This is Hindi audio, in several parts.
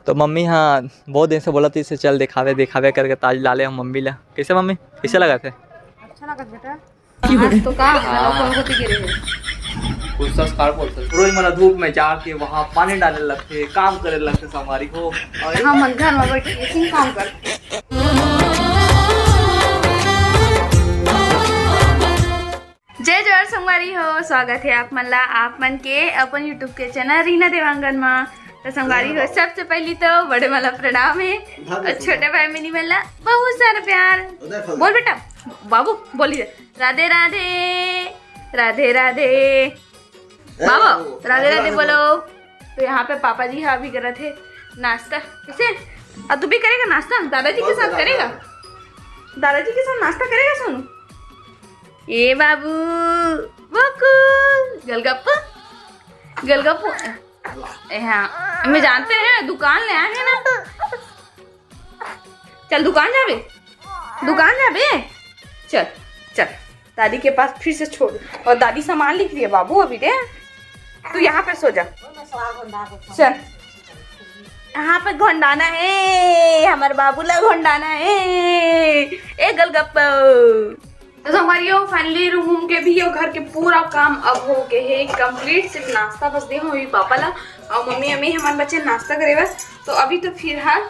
तो मम्मी हाँ बहुत दिन से बोला थी इसे चल दिखावे दिखावे करके ताज डाले हम मम्मी ला। कैसे मम्मी कैसे लगा थे? अच्छा लगा बेटा। आज तो का कुछ संस्कार बोलते रोज मला धूप में जाके वहाँ पानी डालने लगते काम करे लगते संगवारी हो और हम घर में बैठ के काम करते। जय जोहार संगवारी हो, स्वागत है आप मन ला आप मन के अपन यूट्यूब के चैनल रीना देवांगन में। तो संगवारी हो सबसे पहली तो बड़े वाला प्रणाम है और छोटे भाई मिनी वाला बहुत सारा प्यार। बोल बेटा बाबू बोलिए राधे राधे राधे राधे बाबू राधे राधे बोलो। तो यहाँ पे पापा जी हाँ भी कर रहे थे नाश्ता। कैसे अब तू भी करेगा नाश्ता? दादाजी के साथ करेगा? दादाजी के साथ नाश्ता करेगा सोनू? ए बाबू बकू गलगप्पू गलगप्पू हाँ मैं जानते हैं दुकान ले आए हैं ना। चल दुकान जाबे चल चल दादी के पास फिर से छोड़ और दादी सामान लिख रही है बाबू अभी दे तू यहाँ पे सो जा। चल यहाँ पे घोंडाना है हमारे बाबू ला घोंडाना है ए गलगप्पू। तो हमारी फाइनली रूम के भी और घर के पूरा काम अब हो गए है कंप्लीट। सिर्फ नाश्ता बस दे हुई पापा ला और मम्मी अम्मी हमारे बच्चे नाश्ता करेगा। तो अभी तो फिलहाल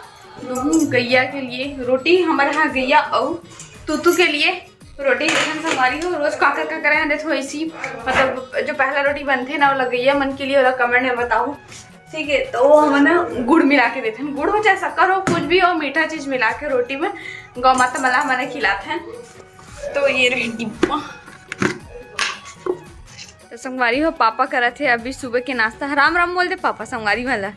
गैया के लिए रोटी हमारे यहाँ गैया और तूतू के लिए रोटी हमारी हो रोज काकर का करे हैं थोड़ी सी मतलब जो पहला रोटी बनते ना वो गैया मन के लिए वाला कमेंट में बताऊँ ठीक है। तो वो हम ना गुड़ मिला के देते हैं, गुड़ हो चाहे शक्कर हो कुछ भी हो मीठा चीज मिला के रोटी में गौ माता मला हमारे खिलाते हैं। तो ये रही डिब्बा। तो संगवारी हो पापा करे थे अभी सुबह के नाश्ता। राम राम बोल दे पापा संगवारी वाला।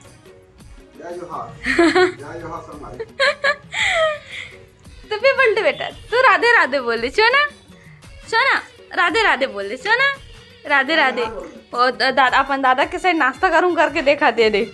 तो भी बोल दे बेटा तू राधे राधे बोल दे सोना सोना राधे राधे बोल दे सोना राधे राधे। और दादा अपन दादा के साथ नाश्ता करूँ करके देखा दे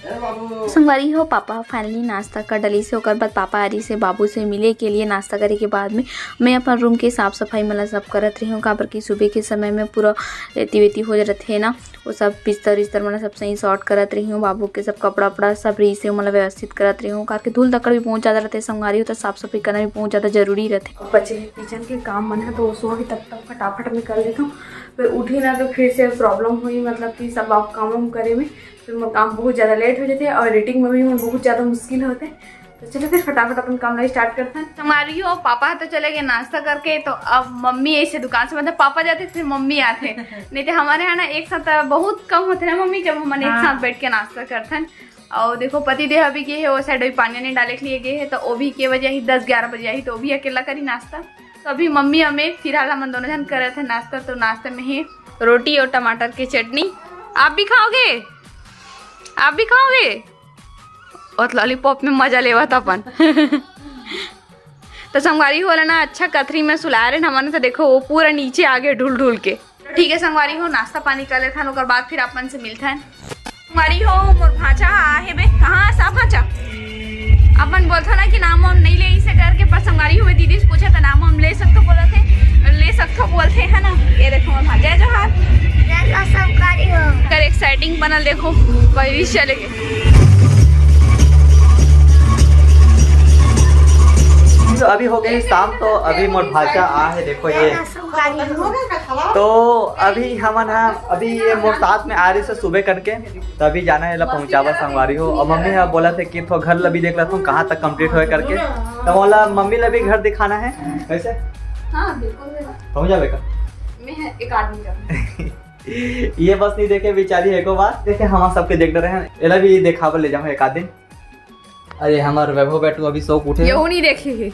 संगवारी हो पापा फाइनली नाश्ता कर डली से होकर बाद पापा आरी से बाबू से मिले के लिए नाश्ता करे के बाद में मैं अपन रूम के साफ़ सफाई मतलब सब करत रही हूँ। काबर की सुबह के समय में पूरा रेती वेती हो जाते है ना वो सब बिस्तर विस्तर मतलब सब सही शॉर्ट करत रही हूँ। बाबू के सब कपड़ा वपड़ा सब रही से मतलब व्यवस्थित करत रही हूँ। कार के धूल धक्कड़ भी पहुँच जाता रहते संगवारी हो तो साफ़ सफाई करना भी बहुत ज़्यादा जरूरी रहते। बचे किचन के काम मन है तो सुबह भी तब तक फटाफट में कर लेता हूँ फिर उठी ना तो फिर से प्रॉब्लम हुई मतलब कि सब आप काम करे में फिर मेरा काम बहुत ज़्यादा लेट हो जाते हैं और एडिटिंग में भी बहुत ज़्यादा मुश्किल होते हैं। तो चलो फिर फटाफट अपन काम स्टार्ट करते हैं। हमारी हो पापा तो चले गए नाश्ता करके तो अब मम्मी ऐसे दुकान से मतलब पापा जाते फिर मम्मी आते नहीं तो हमारे यहाँ ना एक साथ बहुत कम होते हैं मम्मी जब हमारे एक साथ बैठ के नाश्ता करते हैं। और देखो पति देह अभी गए है वो साइड अभी पानी नहीं डाले के लिए गए है तो वो भी के वजह ही 10-11 बजे आई तो वो भी अकेला करी नाश्ता। तो अभी मम्मी हमें फिलहाल हम दोनों जन कर रहे थे नाश्ता। तो नाश्ते में ही रोटी और टमाटर की चटनी। आप भी खाओगे और लॉलीपॉप में मजा लेवा था अपन तो संगवारी हो ना अच्छा कथरी में सुला रहे हमारे तो देखो वो पूरा नीचे आगे ढूल ढूल के। ठीक है संगवारी हो नाश्ता पानी कर लेते हैं बाद फिर अपन से मिलते हैं। संगवारी हो मोर भाचा आहे बे कहाँ सा भाचा अपन बोलते ना कि नाम हम नहीं ले इसे करके पर संगवारी हुए दीदी से पूछा था नाम हम ले सकते बोलते है ना। ये देखो मोर भाजा जो हाथ कर एक्साइटिंग बनल देखो भविष्य चले गए। तो अभी हो गई शाम तो अभी मोर भाषा आ है देखो ये तो अभी हम अभी ये मोर साथ में आ रही से सुबह करके तभी जाना है पहुँचावा संगवारी हो। और मम्मी है बोला थे कि तो घर ला भी देख रहा हूँ कहाँ तक कंप्लीट हो करके तो बोला मम्मी ला भी घर दिखाना है कैसे पहुँच जावे का मैं एक आदमी ये बस नहीं देखे बेचारी एको बात देखे हम सबके देख रहे हैं एला भी देखावर ले जाऊँ एक आध दिन। अरे हमारे वैभव बैठू अभी सो उठे ये नहीं देखे है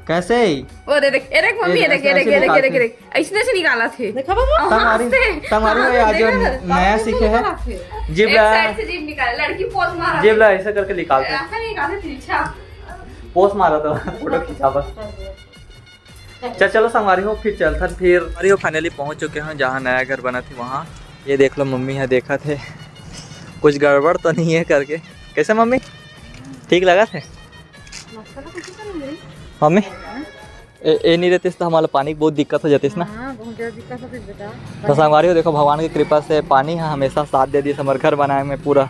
कैसे वो देख मम्मी देख ऐसे से निकाला थे तुम्हारी आज नया सीखे है जीभ निकाला लड़की पोज मारा जीभ ऐसा करके निकालते पोस्ट मारा तो फोटो खींचा बस। चलो संगवारी हो फिर चलता फिर हो फाइनली पहुंच चुके हैं जहाँ नया घर बना थी वहाँ। ये देख लो मम्मी है देखा थे कुछ गड़बड़ तो नहीं है करके। कैसे मम्मी ठीक लगा थे मम्मी ए नहीं रहती तो हमारा पानी की बहुत दिक्कत हो जाती है ना। तो संगवारी हो देखो भगवान की कृपा से पानी है हमेशा साथ दे दी हमारे घर बनाए में पूरा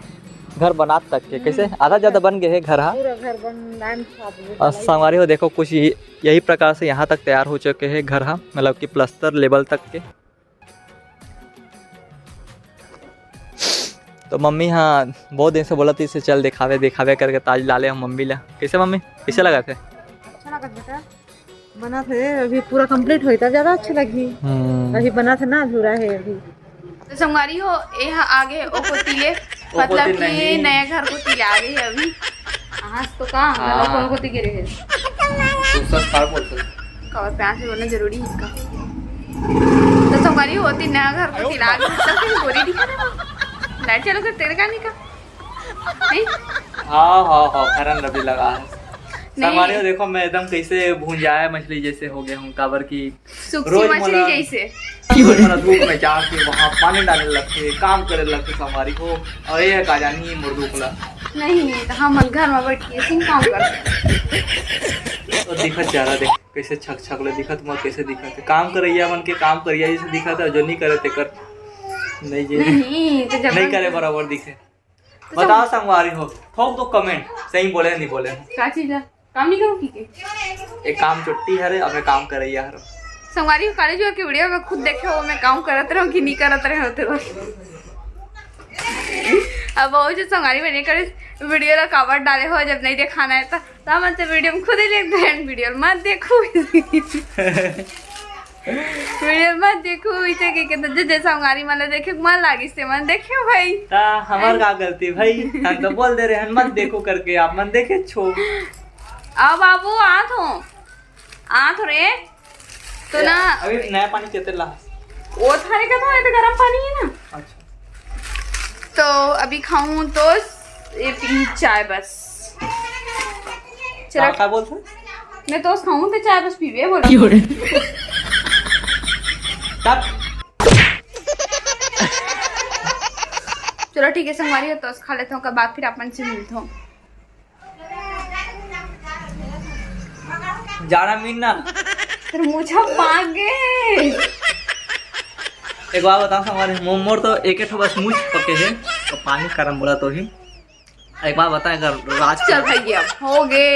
घर बना तक के कैसे आधा ज़्यादा बन गए है घर। हाँ पूरा घर बन और संगवारी हो देखो कुछ यही प्रकार से यहाँ तक तैयार हो चुके हैं घर। हाँ मतलब कि प्लस्तर लेवल तक के। तो मम्मी हाँ बहुत दिन से बोला थी इसे चल दिखावे दिखावे करके ताज डाले हम मम्मी ला। कैसे मम्मी कैसे लगा थे? अच्छा लगा बेटा, बना थे अभी पूरा कंप्लीट होता ज़्यादा अच्छा लगी। अभी बना था ना अधूरा है अभी। तो संगवारी हो यहाँ आगे ओको तिले मतलब कि नया घर को तिले आ गई अभी। आज तो कहाँ कौन को तिले रहे कवर प्यार से बोलना जरूरी है इसका। तो संगवारी होती नया घर को तिला गई गोरी दिखा लाइट चालू कर तेरे गाने का हाँ खरन रबी लगा है। संगवारी हो देखो मैं एकदम कैसे भूंजाया मछली जैसे हो गया हूँ। काबर की सूखी मछली जैसे धूप में जाके वहाँ पानी डालने लगते काम करे लगते संगवारी हो। और ये का जानी मुर्दूकला नहीं तो हम घर में बैठ के सिंह काम करते। तो दिखत जा रहा देख कैसे छक छक ले दिखत मैं कैसे दिखत काम करैया मन के काम करिया जैसे दिखत है जो नहीं करे ते कर नहीं जी नहीं करे बराबर दिखे। बताओ संगवारी हो ठोक दो कमेंट सही बोले नहीं बोले। क्या चीज है काम नहीं करूँ ठीक है एक काम छुट्टी है अब मैं काम करैया हर संगवारी हो कॉलेज की वीडियो में खुद देखे हो मैं काम करते रहूँ कि नहीं करते रहे होते बस। अब वो जो संगवारी में नहीं करे वीडियो का कवर डाले हो जब नहीं दिखाना है तो मतलब वीडियो में खुद ही लिख दे वीडियो मत देखो वीडियो मत देखो इसे के कहते जैसा संगवारी मतलब देखे मन लागी से मन देखियो भाई ता हमार का गलती भाई हम तो बोल दे रहे हैं मत देखो करके आप मन देखे छो। अब बाबू आ थो रे तो ना अभी नया पानी चेते ला वो थाने का था तो गर्म पानी है ना। अच्छा तो अभी खाऊं तो ये पी चाय बस। चलो क्या बोलते मैं तो खाऊं तो चाय बस पीवे बोल चलो ठीक है संगवारी हो तो खा लेता हूँ कब बाद फिर अपन से मिलता हूँ। जाना मीन ना फिर मुझे मांगे एक बात बताओ हमारे मोमोर तो एक बस मुझ पके है तो पानी गरम बोला तो ही एक बात बता अगर राज चल भाई अब हो गए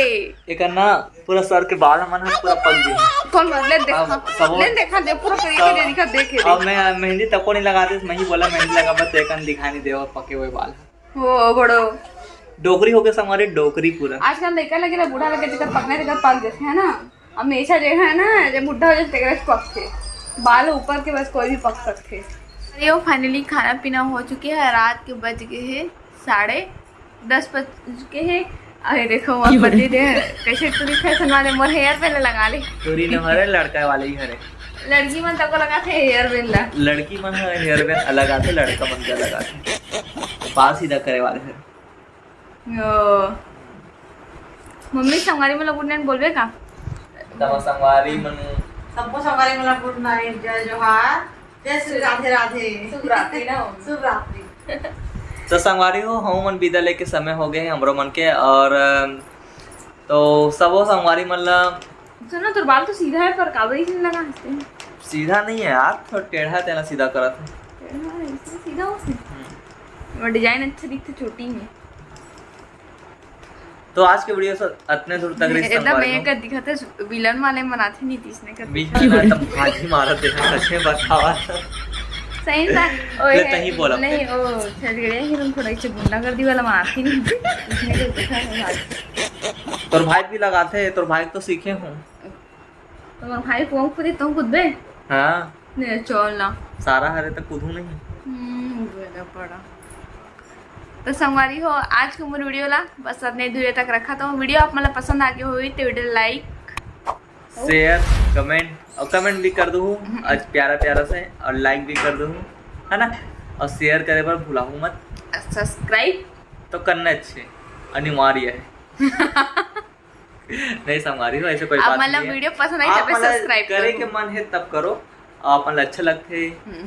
एक ना पूरा सर के बाल मन पूरा पक गए। कौन ले देखा दे पूरा तरीके से दिखा देखे अब मैं मेहंदी तक को नहीं लगाते मैं ही बोला मेहंदी लगा बस एक दिखा नहीं देवा पके हुए बाल हो बड़ो डोकरी हो गए हमारे डोकरी पूरा आजकल लड़का लगे ना बूढ़ा लगे जब पकने तक पक जाते है ना। हमेशा जो है ना जब बुढ़ा हो जाते पकते बाल ऊपर के बस कोई भी पक सकते। ये फाइनली खाना पीना हो चुके हैं रात के बज गए हैं 10:30 बज चुके हैं। अरे देखो वहाँ बजे दे कैसे पूरी फैशन वाले मोर हेयर पे लगा ले चोरी न हरे लड़का वाले ही हरे लड़की मन तक लगा थे हेयर बेल ला लड़की मन हेयर बेल अलग आते लड़का मन क्या लगा थे बाल सीधा करे वाले हैं। मम्मी संगवारी में लोग बोलबे का तब संगवारी मन सबको संगवारी में गुड नाइट जय जोहार जय श्री राधे राधे शुभ रात्रि ना शुभ रात्रि। तो संगवारी हो हम मन विद्यालय के समय हो गए हमरो मन के और तो सबो संगवारी मतलब सुनो तो बाल तो सीधा है पर काबरी से लगा हंसते हैं। सीधा नहीं है यार थोड़ा टेढ़ा तेना सीधा करा था सीधा हो डिजाइन अच्छा दिखते छोटी में। तो आज के वीडियो से इतने दूर तक रिश्ता एकदम मैं कर दिखाते विलन वाले बनाते नीतीश ने कर बीच में तब भाजी मारा देखा सच्चे बतावा सही था ओए नहीं बोला नहीं ओ छड़गड़े ही तुम थोड़ा से गुंडा कर दी वाला मारती नहीं इसने तो देखा है तोर भाई भी लगाते हैं तोर भाई तो सीखे हूं तुम्हारा भाई को खुद तुम खुद बे हां नहीं चल ना सारा हरे तक कूदू नहीं बेगा पड़ा। तो संगवारी हो आज को मोर वीडियो ला बस इतने दूर तक रखा तो वीडियो आप मतलब पसंद आ गई हुई तो वीडियो लाइक शेयर कमेंट और कमेंट भी कर दूँ आज प्यारा प्यारा से और लाइक भी कर दूँ है ना और शेयर करे पर भूलाऊँ मत सब्सक्राइब तो करना अच्छे अनिवार्य है नहीं संगवारी हो ऐसे कोई बात नहीं है वीडियो पसंद आई तब सब्सक्राइब करे के मन है तब करो अपन अच्छा लगते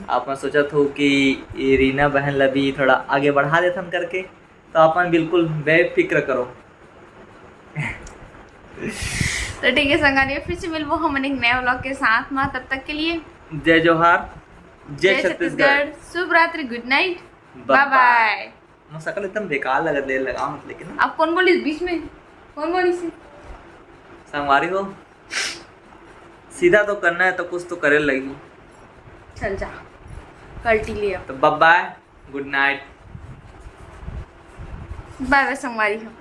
अपन सोचा था कि रीना बहन लभी थोड़ा आगे बढ़ा देथन करके तो अपन बिल्कुल बेफिक्र करो। तो ठीक है संगारी फिर से मिलबो हम एक नए व्लॉग के साथ में तब तक के लिए जय जोहार जय छत्तीसगढ़ शुभ रात्रि गुड नाइट बाय बाय। मैं शकल एकदम बेकार लग ले लगा मत लेकिन आप कौन बोली बीच में? कौन बोली सी? संगवारी हो सीधा तो करना है तो कुछ तो करे लगी। चल जा कल्टी ले। तो bye bye, good night, bye bye संगवारी हो।